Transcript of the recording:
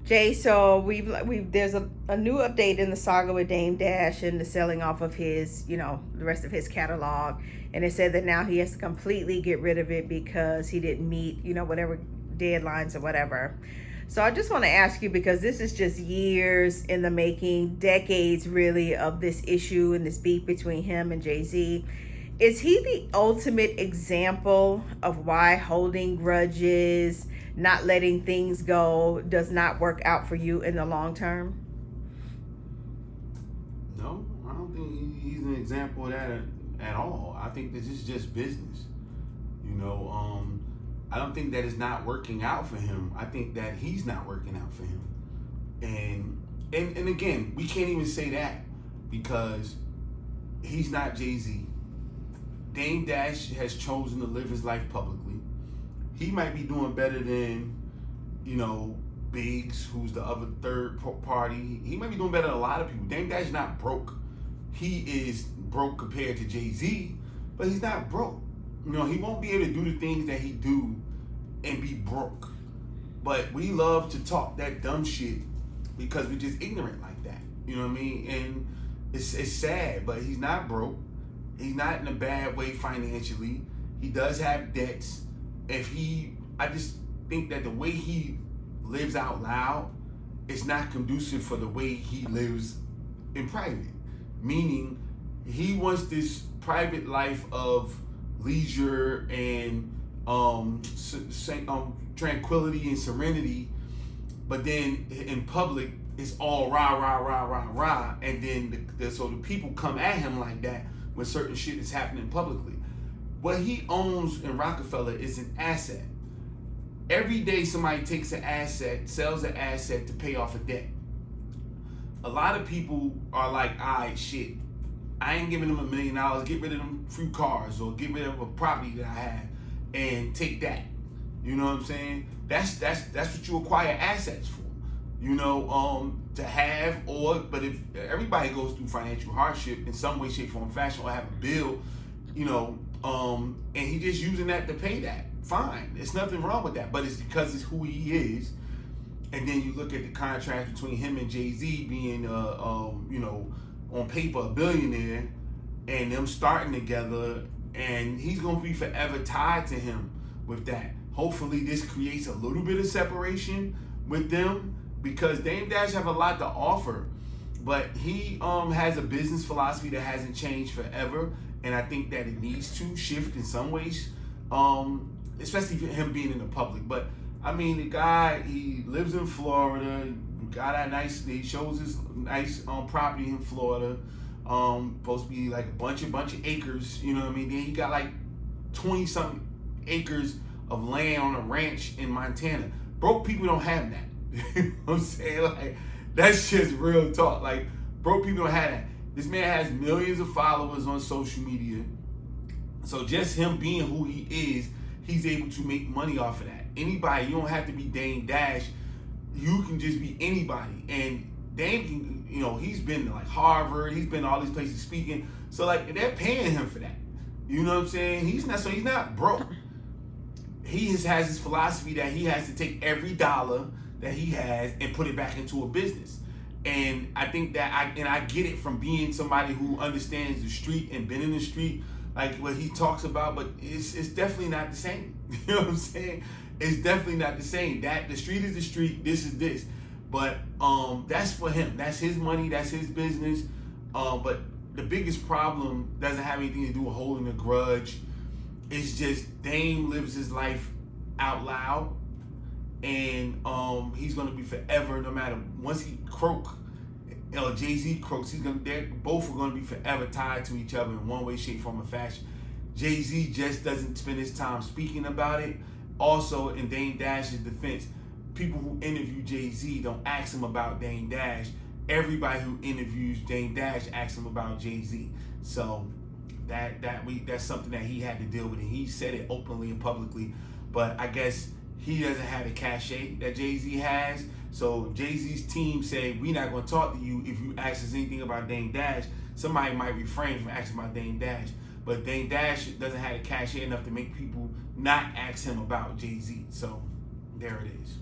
Jay, so we've there's a new update in the saga with Dame Dash and the selling off of his, the rest of his catalog, and it said that now he has to completely get rid of it because he didn't meet, whatever deadlines or whatever. So I just want to ask you, because this is just years in the making, decades really, of this issue and this beef between him and Jay-Z. Is he the ultimate example of why holding grudges, not letting things go, does not work out for you in the long term? No, I don't think he's an example of that at all. I think this is just business. You know, I don't think that it's not working out for him. I think that he's not working out for him. And again, we can't even say that because he's not Jay-Z. Dame Dash has chosen to live his life publicly. He might be doing better than, Biggs, who's the other third party. He might be doing better than a lot of people. Dame Dash is not broke. He is broke compared to Jay-Z, but he's not broke. He won't be able to do the things that he do and be broke. But we love to talk that dumb shit because we're just ignorant like that. You know what I mean? And it's sad, but he's not broke. He's not in a bad way financially. He does have debts. I just think that the way he lives out loud is not conducive for the way he lives in private. Meaning, he wants this private life of leisure and tranquility and serenity, but then in public it's all rah rah rah rah rah, and then so the people come at him like that when certain shit is happening publicly. What he owns in Rockefeller is an asset. Every day somebody takes an asset, sells an asset to pay off a debt. A lot of people are like, all right, shit, I ain't giving them $1 million, get rid of them few cars or get rid of a property that I have and take that. You know what I'm saying? That's what you acquire assets for. To have, but if everybody goes through financial hardship in some way, shape, form, fashion, or have a bill, and he just using that to pay that. Fine, there's nothing wrong with that, but it's because it's who he is. And then you look at the contrast between him and Jay-Z being, on paper a billionaire, and them starting together, and he's gonna be forever tied to him with that. Hopefully, this creates a little bit of separation with them because Dame Dash have a lot to offer, but he has a business philosophy that hasn't changed forever, and I think that it needs to shift in some ways. Especially for him being in the public. But I mean, the guy, he lives in Florida, he shows his nice property in Florida, supposed to be like a bunch of acres, you know what I mean? Then he got like 20 something acres of land on a ranch in Montana. Broke people don't have that. You know what I'm saying? Like, that's just real talk. Like, broke people don't have that. This man has millions of followers on social media. So just him being who he is, he's able to make money off of that. Anybody, you don't have to be Dame Dash. You can just be anybody. And Dame can, he's been to like Harvard, he's been to all these places speaking. So like they're paying him for that. You know what I'm saying? He's not broke. He has his philosophy that he has to take every dollar that he has and put it back into a business. And I think that I get it from being somebody who understands the street and been in the street, like what he talks about, but it's definitely not the same. You know what I'm saying? It's definitely not the same. That the street is the street, this is this. But that's for him. That's his money, that's his business. But the biggest problem doesn't have anything to do with holding a grudge. It's just Dame lives his life out loud, and he's gonna be forever, no matter once he croak, Jay-Z croaks, they both are gonna be forever tied to each other in one way, shape, form, or fashion. Jay-Z just doesn't spend his time speaking about it. Also, in Dame Dash's defense, people who interview Jay-Z don't ask him about Dame Dash. Everybody who interviews Dame Dash asks him about Jay-Z. So that's something that he had to deal with, and he said it openly and publicly. But I guess he doesn't have the cachet that Jay-Z has. So Jay-Z's team said, we're not going to talk to you if you ask us anything about Dame Dash. Somebody might refrain from asking about Dame Dash. But Dame Dash doesn't have the cachet enough to make people not ask him about Jay-Z. So there it is.